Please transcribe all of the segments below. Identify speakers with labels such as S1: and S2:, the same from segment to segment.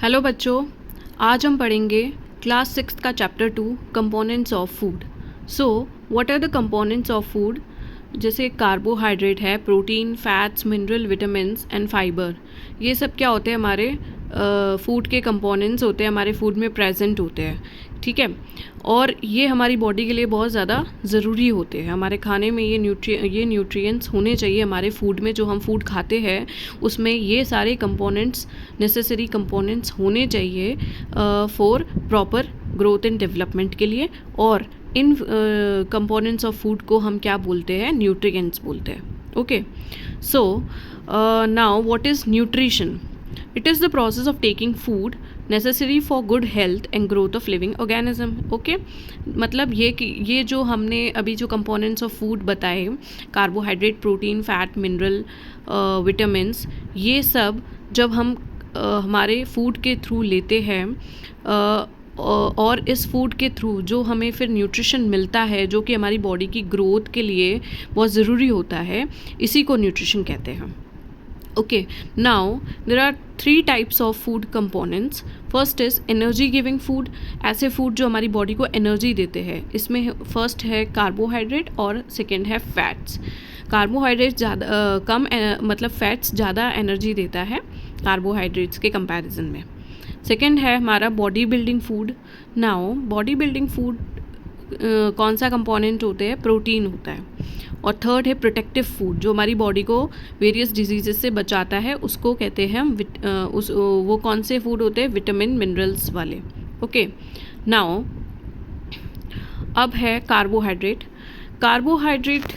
S1: Hello बच्चों, आज हम पढ़ेंगे क्लास 6 का chapter 2 components of food. So what are the components of food? जैसे कार्बोहाइड्रेट है, protein, fats, mineral, vitamins and fibre. ये सब क्या होते हैं? हमारे फूड के कंपोनेंट्स होते हैं, हमारे फूड में प्रेजेंट होते हैं। ठीक है, और ये हमारी बॉडी के लिए बहुत ज़्यादा ज़रूरी होते हैं। हमारे खाने में ये न्यूट्रिएंट्स होने चाहिए। हमारे फूड में जो हम फूड खाते हैं उसमें ये सारे कंपोनेंट्स, नेसेसरी कंपोनेंट्स होने चाहिए for proper growth and development के लिए। और इन कंपोनेंट्स ऑफ फूड को हम क्या बोलते हैं? न्यूट्रिएंट्स बोलते हैं। Okay, so now what is nutrition? It is the process of taking food necessary for good health and growth of living organism. Okay, मतलब ये कि ये जो हमने अभी जो components of food बताए, carbohydrate, protein, fat, mineral, vitamins, ये सब जब हम हमारे फूड के थ्रू लेते हैं और इस फूड के थ्रू जो हमें फिर न्यूट्रिशन मिलता है जो कि हमारी बॉडी की ग्रोथ के लिए बहुत ज़रूरी होता है, इसी को न्यूट्रिशन कहते हैं। Okay, now there are 3 types of food components. First is energy giving food. ऐसे फूड जो हमारी बॉडी को एनर्जी देते हैं, इसमें फर्स्ट है कार्बोहाइड्रेट और सेकेंड है फैट्स। कार्बोहाइड्रेट ज़्यादा मतलब फैट्स ज़्यादा एनर्जी देता है कार्बोहाइड्रेट्स के कंपैरिजन में। सेकेंड है हमारा body building food. Now body building food कौन सा कंपोनेंट होते हैं? प्रोटीन होता है। और थर्ड है प्रोटेक्टिव फूड, जो हमारी बॉडी को वेरियस डिजीजेस से बचाता है, उसको कहते हैं हम वो कौन से फूड होते हैं? विटामिन, मिनरल्स वाले। ओके, नाउ अब है कार्बोहाइड्रेट। कार्बोहाइड्रेट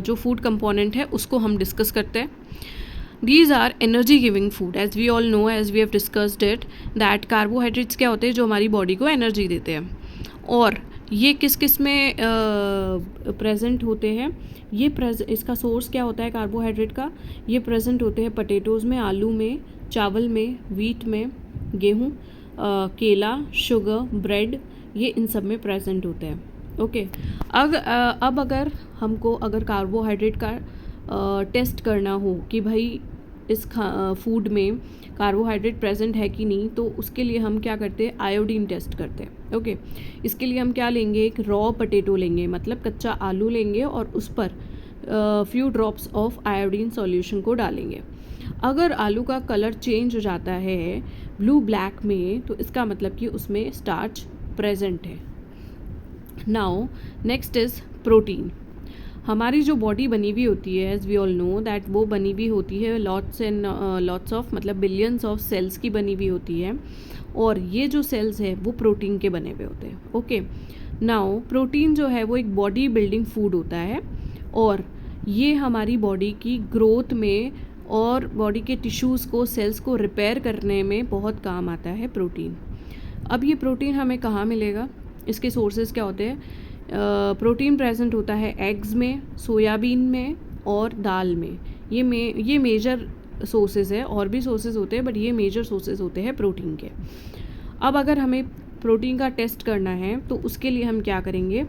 S1: जो फूड कंपोनेंट है उसको हम डिस्कस करते हैं। These are energy giving food, as we all know, as we have discussed it, that carbohydrates क्या होते हैं? जो हमारी बॉडी को एनर्जी देते हैं। और ये किस किस में प्रेजेंट होते हैं? ये इसका सोर्स क्या होता है कार्बोहाइड्रेट का? ये प्रेजेंट होते हैं पोटैटोज़ में, आलू में, चावल में, वीट में, गेहूँ, केला, शुगर, ब्रेड, ये इन सब में प्रेजेंट होते हैं। ओके, अब अगर हमको कार्बोहाइड्रेट का टेस्ट करना हो कि भाई इस फूड में कार्बोहाइड्रेट प्रेजेंट है कि नहीं, तो उसके लिए हम क्या करते हैं? आयोडीन टेस्ट करते हैं। ओके, इसके लिए हम क्या लेंगे? एक रॉ पोटैटो लेंगे, मतलब कच्चा आलू लेंगे और उस पर few drops of iodine solution को डालेंगे। अगर आलू का कलर चेंज हो जाता है ब्लू ब्लैक में, तो इसका मतलब कि उसमें स्टार्च प्रेजेंट है। Now next is protein. हमारी जो बॉडी बनी हुई होती है, as we all know that, वो बनी हुई होती है लॉट्स ऑफ मतलब बिलियंस ऑफ सेल्स की बनी हुई होती है। और ये जो सेल्स है वो प्रोटीन के बने हुए होते हैं। ओके, नाउ प्रोटीन जो है वो एक बॉडी बिल्डिंग फूड होता है और ये हमारी बॉडी की ग्रोथ में और बॉडी के टिश्यूज़ को, सेल्स को रिपेयर करने में बहुत काम आता है प्रोटीन। अब ये प्रोटीन हमें कहाँ मिलेगा? इसके सोर्सेज क्या होते हैं? प्रोटीन प्रेजेंट होता है एग्स में, सोयाबीन में और दाल में। ये मेजर सोर्सेज है, और भी सोर्सेज होते हैं बट ये मेजर सोर्सेज होते हैं प्रोटीन के। अब अगर हमें प्रोटीन का टेस्ट करना है तो उसके लिए हम क्या करेंगे?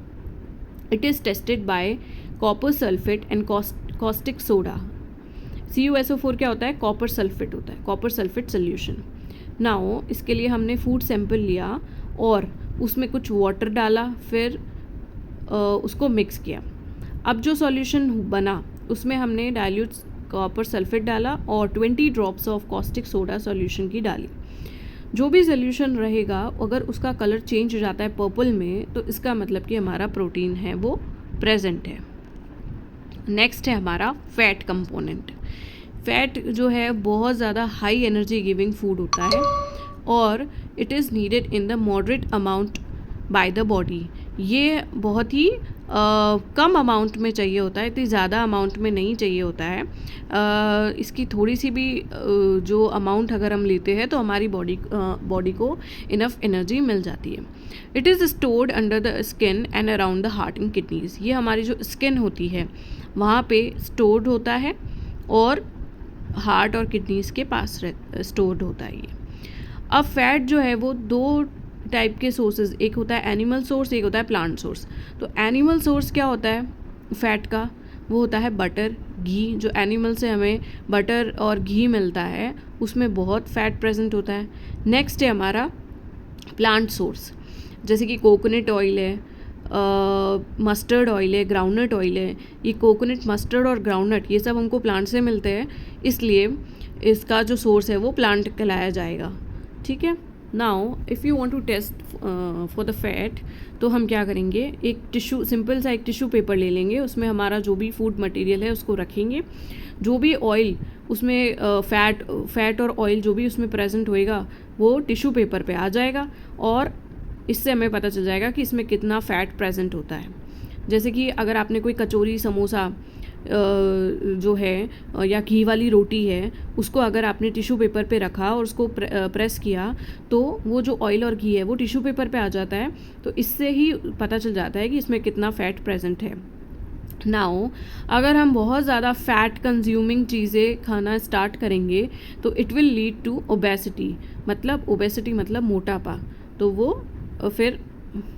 S1: It is tested by copper sulphate and caustic soda. CuSO4 क्या होता है? कॉपर सल्फेट होता है, कॉपर सल्फेट सोल्यूशन। नाउ इसके लिए हमने फूड सैंपल लिया और उसमें कुछ वाटर डाला, फिर उसको मिक्स किया। अब जो सॉल्यूशन बना उसमें हमने डाइल्यूट कॉपर सल्फेट डाला और 20 drops of caustic soda solution की डाली। जो भी सॉल्यूशन रहेगा, अगर उसका कलर चेंज हो जाता है पर्पल में, तो इसका मतलब कि हमारा प्रोटीन है वो प्रेजेंट है। नेक्स्ट है हमारा फैट कंपोनेंट। फैट जो है बहुत ज़्यादा हाई एनर्जी गिविंग फूड होता है और it is needed in the moderate amount by the body. ये बहुत ही कम अमाउंट में चाहिए होता है, इतनी ज़्यादा अमाउंट में नहीं चाहिए होता है। इसकी थोड़ी सी भी जो अमाउंट अगर हम लेते हैं तो हमारी बॉडी को इनफ एनर्जी मिल जाती है। It is stored under the skin and around the heart and kidneys. ये हमारी जो स्किन होती है वहाँ पे स्टोर्ड होता है और हार्ट और किडनीज़ के पास स्टोर्ड होता है ये। अब फैट जो है वो 2 टाइप के सोर्सेज, एक होता है एनिमल सोर्स, एक होता है प्लांट सोर्स। तो एनिमल सोर्स क्या होता है फैट का? वो होता है बटर, घी। जो एनिमल से हमें बटर और घी मिलता है उसमें बहुत फैट प्रेजेंट होता है। नेक्स्ट है हमारा प्लांट सोर्स, जैसे कि कोकोनट ऑयल है, मस्टर्ड ऑयल है, ग्राउंडनट ऑयल है। ये कोकोनट, मस्टर्ड और ग्राउंडनट ये सब हमको प्लांट से मिलते हैं, इसलिए इसका जो सोर्स है वो प्लांट कहलाया जाएगा। ठीक है। Now if you want to test for the fat, तो हम क्या करेंगे, एक टिश्यू, सिंपल सा एक टिश्यू पेपर ले लेंगे, उसमें हमारा जो भी फूड मटेरियल है उसको रखेंगे। जो भी ऑयल उसमें फैट और ऑयल जो भी उसमें प्रेजेंट होएगा वो टिश्यू पेपर पे आ जाएगा, और इससे हमें पता चल जाएगा कि इसमें कितना फ़ैट प्रेजेंट होता है। जैसे कि अगर आपने कोई कचौरी, समोसा जो है या घी वाली रोटी है, उसको अगर आपने टिश्यू पेपर पे रखा और उसको प्रेस किया, तो वो जो ऑयल और घी है वो टिश्यू पेपर पे आ जाता है। तो इससे ही पता चल जाता है कि इसमें कितना फ़ैट प्रेजेंट है। नाउ अगर हम बहुत ज़्यादा फ़ैट कंज्यूमिंग चीज़ें खाना स्टार्ट करेंगे तो it will lead to obesity, मतलब ओबेसिटी मतलब मोटापा। तो वो फिर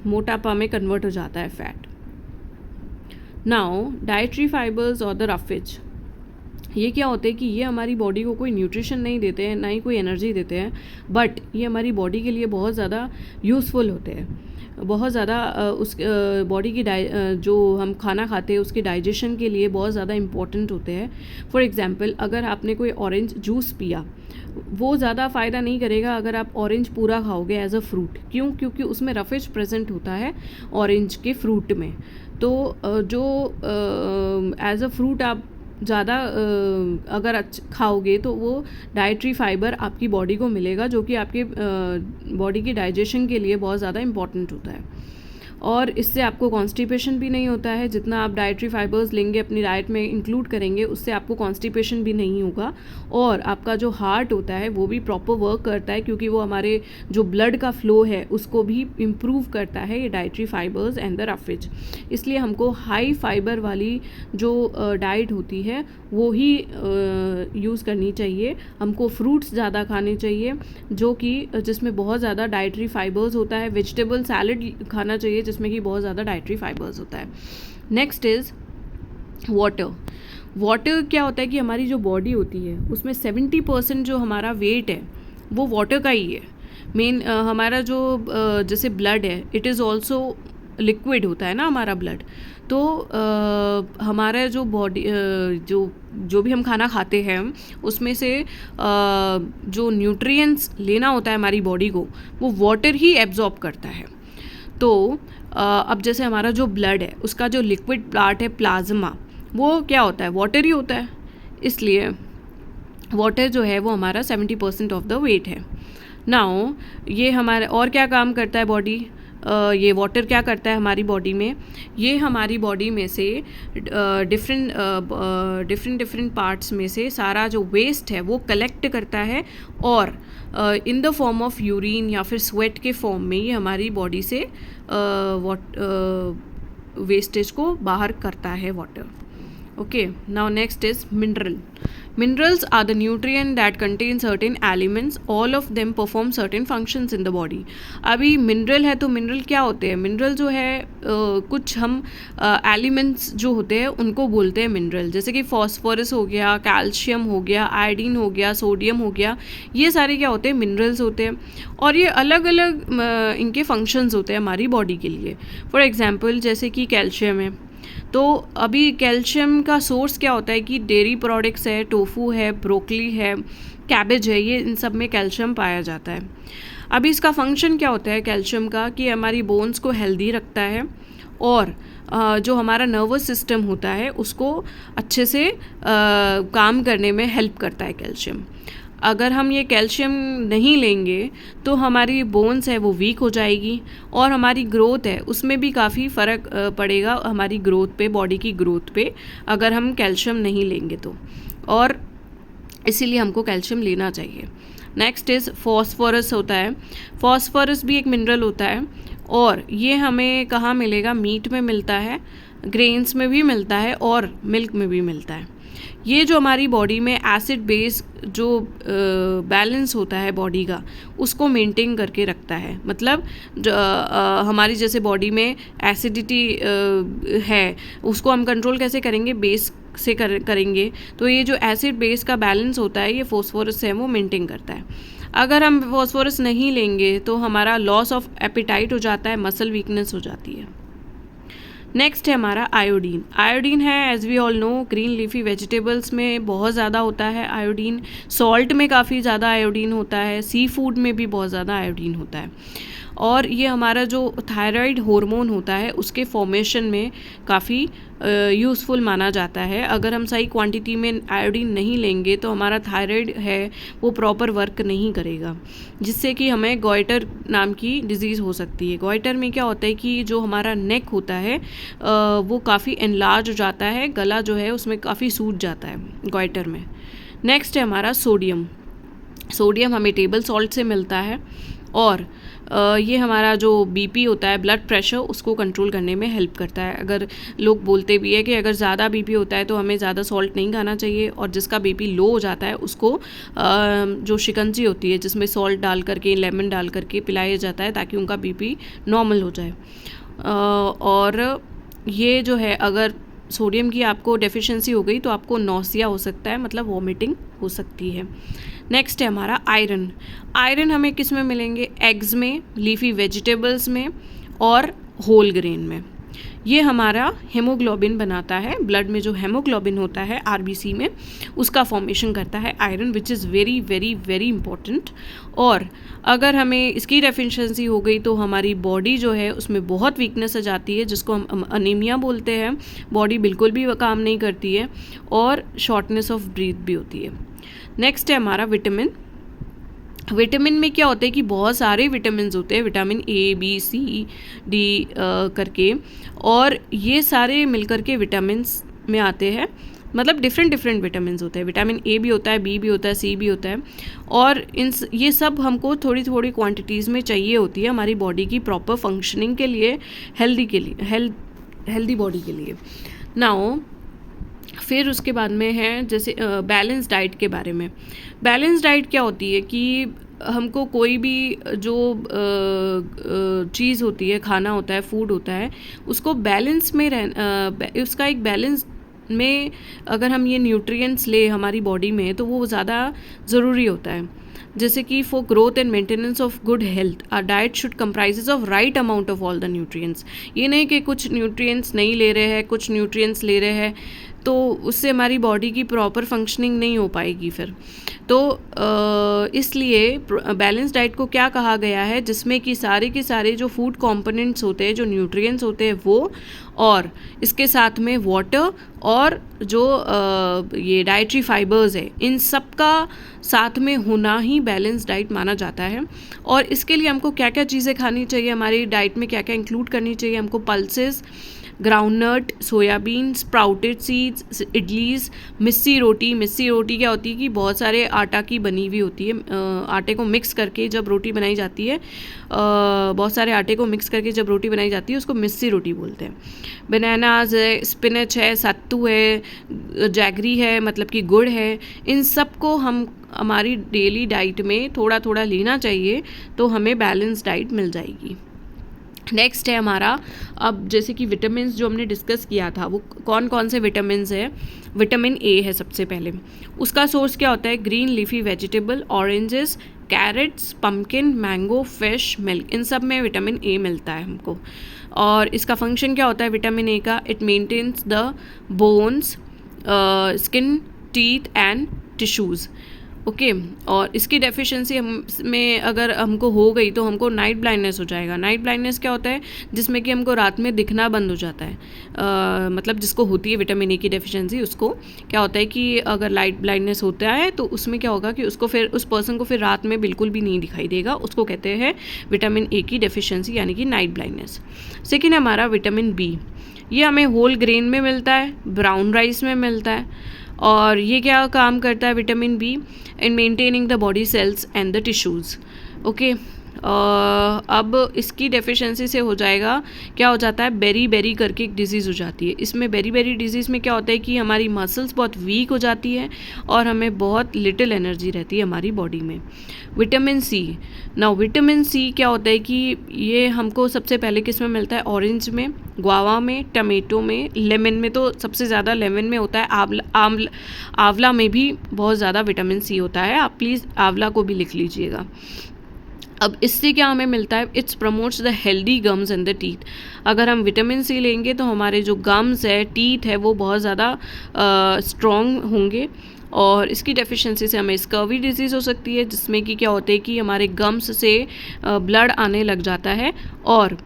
S1: मोटापा में कन्वर्ट हो जाता है फैट। नाउ डाइटरी फाइबर्स और द रफेज, ये क्या होते हैं कि ये हमारी बॉडी को कोई न्यूट्रिशन नहीं देते हैं, ना ही कोई एनर्जी देते हैं, बट ये हमारी बॉडी के लिए बहुत ज़्यादा यूज़फुल होते हैं। बहुत ज़्यादा उस बॉडी की जो हम खाना खाते हैं उसके डाइजेशन के लिए बहुत ज़्यादा इम्पॉर्टेंट होते हैं। फॉर एग्ज़ाम्पल, अगर आपने कोई ऑरेंज जूस पिया, वो ज़्यादा फ़ायदा नहीं करेगा अगर आप ऑरेंज पूरा खाओगे एज अ फ्रूट। क्यों? क्योंकि उसमें रफेज प्रेजेंट होता है ऑरेंज के फ्रूट में। तो जो एज अ फ्रूट आप ज़्यादा अगर खाओगे तो वो डाइटरी फाइबर आपकी बॉडी को मिलेगा, जो कि आपके बॉडी की डाइजेशन के लिए बहुत ज़्यादा इम्पॉर्टेंट होता है। और इससे आपको कॉन्स्टिपेशन भी नहीं होता है। जितना आप डाइटरी फाइबर्स लेंगे, अपनी डाइट में इंक्लूड करेंगे, उससे आपको कॉन्स्टिपेशन भी नहीं होगा। और आपका जो हार्ट होता है वो भी प्रॉपर वर्क करता है, क्योंकि वो हमारे जो ब्लड का फ्लो है उसको भी इम्प्रूव करता है ये dietary fibres and the roughage. इसलिए हमको हाई फाइबर वाली जो डाइट होती है वो ही यूज़ करनी चाहिए। हमको फ्रूट्स ज़्यादा खाने चाहिए, जो कि जिसमें बहुत ज़्यादा डाइटरी फाइबर्स होता है। वेजिटेबल सैलड खाना चाहिए जिसमें कि बहुत ज़्यादा डाइटरी फाइबर्स होता है। Next is water. वाटर क्या होता है कि हमारी जो बॉडी होती है उसमें 70% जो हमारा वेट है वो वाटर का ही है। मेन हमारा जो जैसे ब्लड है, इट इज़ ऑल्सो लिक्विड होता है ना हमारा ब्लड। तो हमारा जो बॉडी जो भी हम खाना खाते हैं उसमें से जो न्यूट्रिएंट्स लेना होता है हमारी बॉडी को, वो वाटर ही एब्जॉर्ब करता है। तो अब जैसे हमारा जो ब्लड है उसका जो लिक्विड पार्ट है प्लाज्मा, वो क्या होता है? वाटर ही होता है। इसलिए वाटर जो है वो हमारा 70% ऑफ द वेट है। नाउ ये हमारा और क्या काम करता है बॉडी, ये वाटर क्या करता है हमारी बॉडी में? ये हमारी बॉडी में से डिफरेंट पार्ट्स में से सारा जो वेस्ट है वो कलेक्ट करता है, और in the form of urine या फिर स्वेट के फॉर्म में ये हमारी बॉडी से वेस्टेज को बाहर करता है water. Okay, now next is mineral. Minerals are the nutrient that contain certain elements. All of them perform certain functions in the body. अभी मिनरल है तो मिनरल क्या होते हैं? मिनरल जो है कुछ हम एलिमेंट्स जो होते हैं उनको बोलते हैं मिनरल। जैसे कि फॉस्फोरस हो गया, कैल्शियम हो गया, आयोडीन हो गया, सोडियम हो गया, ये सारे क्या होते हैं? मिनरल्स होते हैं। और ये अलग अलग इनके फंक्शंस होते हैं हमारी बॉडी के लिए। फॉर एग्जांपल जैसे कि कैल्शियम है, तो अभी कैल्शियम का सोर्स क्या होता है कि डेयरी प्रोडक्ट्स है, टोफू है, ब्रोकली है, कैबेज है, ये इन सब में कैल्शियम पाया जाता है। अभी इसका फंक्शन क्या होता है कैल्शियम का, कि हमारी बोन्स को हेल्दी रखता है, और जो हमारा नर्वस सिस्टम होता है उसको अच्छे से काम करने में हेल्प करता है कैल्शियम। अगर हम ये कैल्शियम नहीं लेंगे तो हमारी बोन्स है वो वीक हो जाएगी, और हमारी ग्रोथ है उसमें भी काफ़ी फ़र्क पड़ेगा हमारी ग्रोथ पे, बॉडी की ग्रोथ पे, अगर हम कैल्शियम नहीं लेंगे तो। और इसीलिए हमको कैल्शियम लेना चाहिए। नेक्स्ट इज़ फॉस्फोरस होता है। फॉस्फोरस भी एक मिनरल होता है, और ये हमें कहाँ मिलेगा? मीट में मिलता है, ग्रेन्स में भी मिलता है, और मिल्क में भी मिलता है। ये जो हमारी बॉडी में एसिड बेस जो बैलेंस होता है बॉडी का, उसको मेंटेन करके रखता है। मतलब हमारी जैसे बॉडी में एसिडिटी है, उसको हम कंट्रोल कैसे करेंगे? बेस से करेंगे। तो ये जो एसिड बेस का बैलेंस होता है, ये फास्फोरस से वो मेंटेन करता है। अगर हम फास्फोरस नहीं लेंगे तो हमारा लॉस ऑफ एपिटाइट हो जाता है, मसल वीकनेस हो जाती है। नेक्स्ट है हमारा आयोडीन। आयोडीन है, as we all know, green leafy vegetables में बहुत ज़्यादा होता है आयोडीन। सॉल्ट में काफ़ी ज़्यादा आयोडीन होता है, सी फूड में भी बहुत ज़्यादा आयोडीन होता है। और ये हमारा जो थायराइड हार्मोन होता है उसके फॉर्मेशन में काफ़ी यूज़फुल माना जाता है। अगर हम सही क्वांटिटी में आयोडीन नहीं लेंगे तो हमारा थायराइड है वो प्रॉपर वर्क नहीं करेगा, जिससे कि हमें गॉइटर नाम की डिजीज़ हो सकती है। गॉइटर में क्या होता है कि जो हमारा नेक होता है वो काफ़ी एनलार्ज हो जाता है, गला जो है उसमें काफ़ी सूज जाता है गॉइटर में। नेक्स्ट है हमारा सोडियम। सोडियम हमें टेबल सॉल्ट से मिलता है और ये हमारा जो बीपी होता है, ब्लड प्रेशर, उसको कंट्रोल करने में हेल्प करता है। अगर लोग बोलते भी है कि अगर ज़्यादा बीपी होता है तो हमें ज़्यादा सॉल्ट नहीं खाना चाहिए, और जिसका बीपी लो हो जाता है उसको जो शिकंजी होती है जिसमें सॉल्ट डाल करके, लेमन डाल करके पिलाया जाता है ताकि उनका बीपी नॉर्मल हो जाए। और ये जो है, अगर सोडियम की आपको डेफिशिएंसी हो गई तो आपको नौसिया हो सकता है, मतलब वॉमिटिंग हो सकती है। नेक्स्ट है हमारा आयरन। आयरन हमें किस में मिलेंगे? एग्स में, लीफी वेजिटेबल्स में और होल ग्रेन में। ये हमारा हेमोग्लोबिन बनाता है। ब्लड में जो हेमोग्लोबिन होता है आरबीसी में, उसका फॉर्मेशन करता है iron, which is very very very important. और अगर हमें इसकी डेफिशिएंसी हो गई तो हमारी बॉडी जो है उसमें बहुत वीकनेस आ जाती है, जिसको हम अनीमिया बोलते हैं। बॉडी बिल्कुल भी काम नहीं करती है और शॉर्टनेस ऑफ ब्रीथ भी होती है। नेक्स्ट है हमारा विटामिन। विटामिन में क्या होता है कि बहुत सारे विटामिन होते हैं, vitamin A, B, C, D करके, और ये सारे मिलकर के विटामिन्स में आते हैं। मतलब डिफरेंट डिफरेंट विटामिन होते हैं। विटामिन ए भी होता है, बी भी होता है, सी भी होता है, और ये सब हमको थोड़ी थोड़ी क्वांटिटीज़ में चाहिए होती है हमारी बॉडी की प्रॉपर फंक्शनिंग के लिए, हेल्दी बॉडी के लिए। नाउ फिर उसके बाद में है जैसे बैलेंस डाइट के बारे में। बैलेंस डाइट क्या होती है कि हमको कोई भी जो चीज़ होती है, खाना होता है, फूड होता है, उसको बैलेंस में उसका एक बैलेंस में अगर हम ये न्यूट्रिएंट्स ले हमारी बॉडी में तो वो ज़्यादा ज़रूरी होता है। जैसे कि for growth and maintenance of good health our diet should comprises of right amount of all the nutrients. ये नहीं कि कुछ न्यूट्रिएंट्स नहीं ले रहे हैं, कुछ न्यूट्रिएंट्स ले रहे हैं, तो उससे हमारी बॉडी की प्रॉपर फंक्शनिंग नहीं हो पाएगी फिर। तो इसलिए बैलेंस डाइट को क्या कहा गया है, जिसमें कि सारे के सारे जो फूड कंपोनेंट्स होते हैं, जो न्यूट्रिएंट्स होते हैं वो, और इसके साथ में वाटर और जो ये डाइटरी फाइबर्स है, इन सब का साथ में होना ही बैलेंस डाइट माना जाता है। और इसके लिए हमको क्या क्या चीज़ें खानी चाहिए, हमारी डाइट में क्या क्या इंक्लूड करनी चाहिए हमको? Pulses, groundnut, soyabean, sprouted seeds, idlis, missi roti. Missi roti क्या होती है कि बहुत सारे आटा की बनी हुई होती है, आटे को मिक्स करके जब रोटी बनाई जाती है, बहुत सारे आटे को मिक्स करके जब रोटी बनाई जाती है उसको मिस्सी रोटी बोलते हैं। बनानाज है, स्पिनच है, सत्तू है, जैगरी है, मतलब कि गुड़ है। इन सब को हम हमारी डेली डाइट में थोड़ा थोड़ा लेना चाहिए तो हमें बैलेंस डाइट मिल जाएगी। नेक्स्ट है हमारा, अब जैसे कि विटामिन जो हमने डिस्कस किया था वो कौन कौन से विटामिन है। विटामिन ए है सबसे पहले। उसका सोर्स क्या होता है? Green leafy vegetable, oranges, carrots, pumpkin, mango, fish, milk, इन सब में विटामिन ए मिलता है हमको। और इसका फंक्शन क्या होता है विटामिन ए का? It maintains the bones, skin, teeth and tissues. Okay, और इसकी डेफिशिएंसी में अगर हमको हो गई तो हमको नाइट ब्लाइंडनेस हो जाएगा। नाइट ब्लाइंडनेस क्या होता है? जिसमें कि हमको रात में दिखना बंद हो जाता है। मतलब जिसको होती है विटामिन ए की डेफिशिएंसी, उसको क्या होता है कि अगर लाइट ब्लाइंडनेस होता है तो उसमें क्या होगा कि उसको फिर उस पर्सन को फिर रात में बिल्कुल भी नहीं दिखाई देगा। उसको कहते हैं विटामिन ए की डेफिशिएंसी, यानी कि नाइट ब्लाइंडनेस। सेकेंड है हमारा विटामिन बी। ये हमें होल ग्रेन में मिलता है, ब्राउन राइस में मिलता है। और ये क्या काम करता है vitamin B? In maintaining the body cells and the tissues. Okay, अब इसकी डेफिशिएंसी से हो जाएगा, क्या हो जाता है, बेरी बेरी करके एक डिजीज़ हो जाती है। इसमें बेरी बेरी डिजीज़ में क्या होता है कि हमारी मसल्स बहुत वीक हो जाती है और हमें बहुत लिटिल एनर्जी रहती है हमारी बॉडी में। Vitamin C, now vitamin C क्या होता है कि ये हमको सबसे पहले किस में मिलता है, ऑरेंज में, गुआवा में, टमेटो में, लेमन में, तो सबसे ज़्यादा लेमन में होता है, आंवला में भी बहुत ज़्यादा विटामिन सी होता है। आप प्लीज़ आंवला को भी लिख लीजिएगा। अब इससे क्या हमें मिलता है, it's promotes the healthy gums and the teeth. अगर हम विटामिन सी लेंगे तो हमारे जो गम्स है, टीथ है, वो बहुत ज़्यादा स्ट्रॉन्ग होंगे। और इसकी डेफिशिएंसी से हमें स्कर्वी डिजीज़ हो सकती है, जिसमें कि क्या होता है कि हमारे गम्स से ब्लड आने लग जाता है और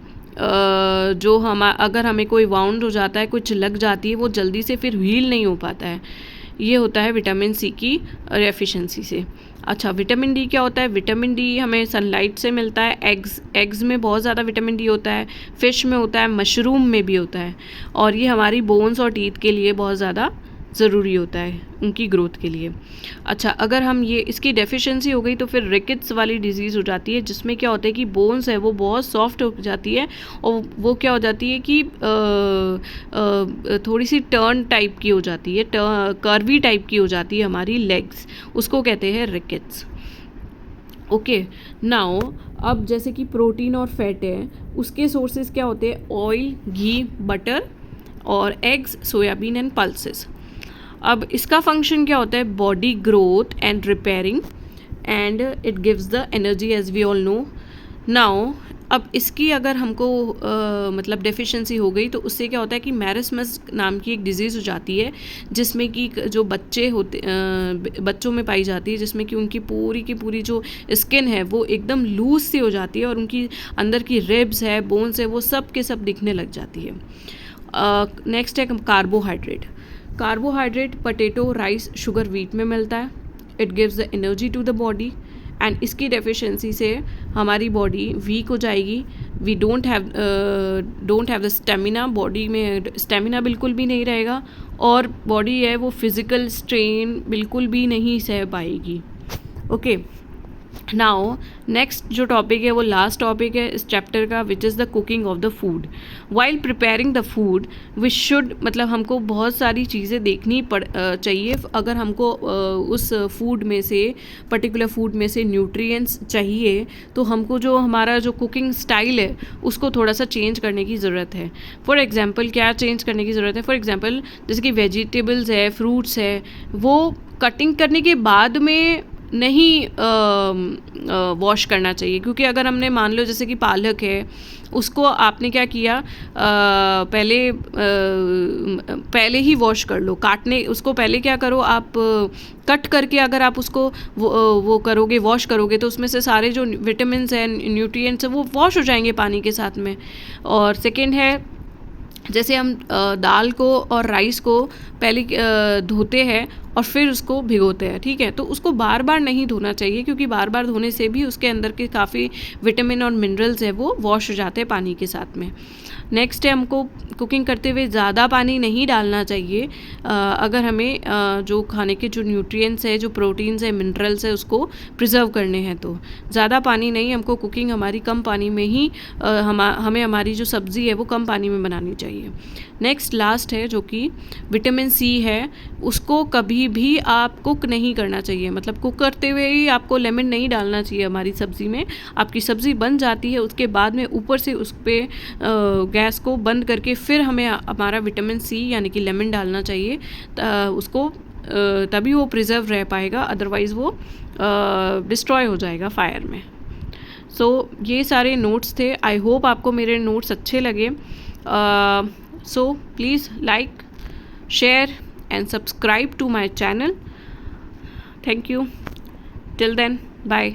S1: जो अगर हमें कोई वाउंड हो जाता है, कुछ लग जाती है, वो जल्दी से फिर हील नहीं हो पाता है। ये होता है विटामिन सी की डेफिशिएंसी से। अच्छा, विटामिन डी क्या होता है, विटामिन डी हमें सनलाइट से मिलता है, एग्स में बहुत ज़्यादा विटामिन डी होता है, फ़िश में होता है, मशरूम में भी होता है, और ये हमारी बोन्स और टीथ के लिए बहुत ज़्यादा ज़रूरी होता है, उनकी ग्रोथ के लिए। अच्छा, अगर हम ये इसकी डेफिशिएंसी हो गई तो फिर रिकेट्स वाली डिजीज़ हो जाती है, जिसमें क्या होता है कि बोन्स है वो बहुत सॉफ्ट हो जाती है और वो क्या हो जाती है कि थोड़ी सी टर्न टाइप की हो जाती है, कर्वी टाइप की हो जाती है हमारी लेग्स, उसको कहते हैं रिकेट्स। ओके, नाउ अब जैसे कि प्रोटीन और फैट है, उसके सोर्सेज क्या होते हैं, ऑयल, घी, बटर और एग्स, सोयाबीन एंड पल्सेस। अब इसका फंक्शन क्या होता है, body growth and repairing, and it gives the energy as we all know. Now अब इसकी अगर हमको मतलब डेफिशिएंसी हो गई तो उससे क्या होता है कि मैरिस्मस नाम की एक डिजीज़ हो जाती है, जिसमें कि जो बच्चे होते बच्चों में पाई जाती है, जिसमें कि उनकी पूरी की पूरी जो स्किन है वो एकदम लूज सी हो जाती है और उनकी अंदर की रिब्स है, बोन्स है, वो सब के सब दिखने लग जाती है। नेक्स्ट है carbohydrate. Carbohydrate potato, rice, sugar, wheat में मिलता है। It gives the energy to the body, and इसकी डेफिशिएंसी से हमारी बॉडी वीक हो जाएगी। We don't have the stamina, body में स्टेमिना बिल्कुल भी नहीं रहेगा और बॉडी है वो फिज़िकल स्ट्रेन बिल्कुल भी नहीं सह पाएगी। ओके, नाउ नेक्स्ट जो टॉपिक है वो लास्ट टॉपिक है इस चैप्टर का, which is the cooking of the food. While preparing the food we should, मतलब हमको बहुत सारी चीज़ें देखनी चाहिए अगर हमको उस फूड में से, पर्टिकुलर फूड में से न्यूट्रिएंट्स चाहिए, तो हमको जो हमारा जो कुकिंग स्टाइल है उसको थोड़ा सा चेंज करने की ज़रूरत है। फॉर एग्जांपल क्या चेंज करने की ज़रूरत है, फॉर एग्जांपल जैसे कि वेजिटेबल्स है, फ्रूट्स है, वो कटिंग करने के बाद में नहीं वॉश करना चाहिए, क्योंकि अगर हमने मान लो जैसे कि पालक है, उसको आपने क्या किया, पहले ही वॉश कर लो, काटने उसको पहले क्या करो आप, कट करके अगर आप उसको वो करोगे, वॉश करोगे, तो उसमें से सारे जो विटामिन्स हैं, न्यूट्रिएंट्स हैं, वो वॉश हो जाएंगे पानी के साथ में। और सेकेंड है, जैसे हम दाल को और राइस को पहले धोते हैं और फिर उसको भिगोते हैं, ठीक है, तो उसको बार बार नहीं धोना चाहिए, क्योंकि बार बार धोने से भी उसके अंदर के काफ़ी विटामिन और मिनरल्स है वो वॉश हो जाते हैं पानी के साथ में। नेक्स्ट है, हमको कुकिंग करते हुए ज़्यादा पानी नहीं डालना चाहिए अगर हमें जो खाने के जो न्यूट्रिएंट्स है, जो प्रोटीन्स है, मिनरल्स है, उसको प्रिजर्व करने हैं। तो ज़्यादा पानी नहीं, हमको कुकिंग हमारी कम पानी में ही हमें हमारी जो सब्ज़ी है वो कम पानी में बनानी चाहिए। नेक्स्ट लास्ट है जो कि विटामिन सी है, उसको कभी भी आप कुक नहीं करना चाहिए, मतलब कुक करते हुए ही आपको लेमन नहीं डालना चाहिए हमारी सब्ज़ी में। आपकी सब्ज़ी बन जाती है, उसके बाद में ऊपर से उस पर गैस को बंद करके फिर हमें हमारा विटामिन सी यानी कि लेमन डालना चाहिए, उसको तभी वो प्रिजर्व रह पाएगा, अदरवाइज़ वो डिस्ट्रॉय हो जाएगा फायर में। सो ये सारे नोट्स थे, आई होप आपको मेरे नोट्स अच्छे लगे। So please like, share and subscribe to my channel. Thank you. Till then, bye.